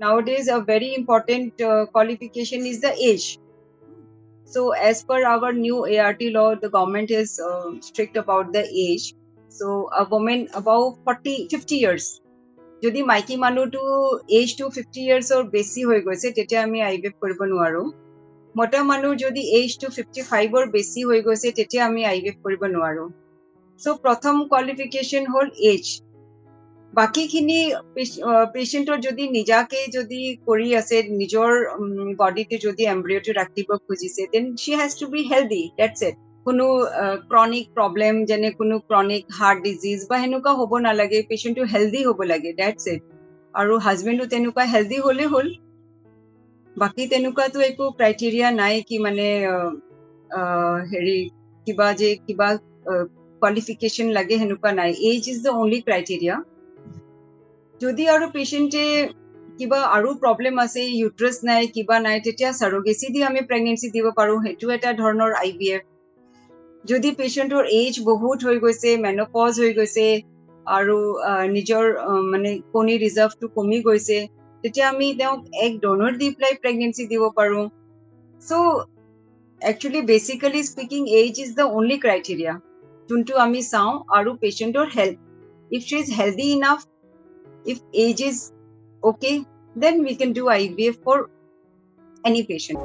nowadays a very important qualification is the age. So as per our new ART law, the government is strict about the age. So a woman above 50 years, যদি মাইকী মানুহটো as two 50 ইয়াৰ্ছৰ বেছি হৈ গৈছে তেতিয়া আমি IVF কৰিব নোৱাৰো। মতা মানুহ যদি এজ টু 55ৰ বেছি হৈ গৈছে তেতিয়া আমি আইভিএফ কৰিব নোৱাৰো। চ' প্ৰথম কোৱালিফিকেশ্যন হ'ল এজ। বাকীখিনি পেচেণ্টৰ যদি নিজাকে যদি কৰি আছে নিজৰ বডিতে যদি এম্ব্ৰিঅ'টো ৰাখিব খুজিছে then she has to be healthy, that's it. কোনো ক্ৰনিক প্ৰব্লেম যেনে কোনো ক্ৰনিক হাৰ্ট ডিজিজ বা সেনেকুৱা হ'ব নালাগে, পেচেণ্টটো হেল্ডি হ'ব লাগে, ডেটছ ইট। আৰু হাজবেণ্ডো তেনেকুৱা হেল্ডি হ'লে হ'ল। বাকী তেনেকুৱাতো একো ক্ৰাইটেৰিয়া নাই কি মানে হেৰি কিবা কোৱালিফিকেশ্যন লাগে সেনেকুৱা নাই। Age is the only criteria. যদি আৰু পেচেণ্টে কিবা আৰু প্ৰব্লেম আছে, ইউট্ৰাছ নাই কিবা নাই, তেতিয়া চাৰগেচি দি আমি প্ৰেগনেঞ্চি দিব পাৰোঁ, সেইটো এটা ধৰণৰ IVF। যদি পেচেণ্টৰ এজ বহুত হৈ গৈছে, মেন'পজ হৈ গৈছে আৰু নিজৰ মানে কণী ৰিজাৰ্ভটো কমি গৈছে, তেতিয়া আমি তেওঁক এগ ড'নৰ দি পেলাই প্ৰেগনেঞ্চি দিব পাৰোঁ। So' actually basically speaking age is the only criteria যোনটো আমি চাওঁ, আৰু পেচেণ্টৰ health. If she is healthy enough, if age is okay, then we can do IVF for any patient.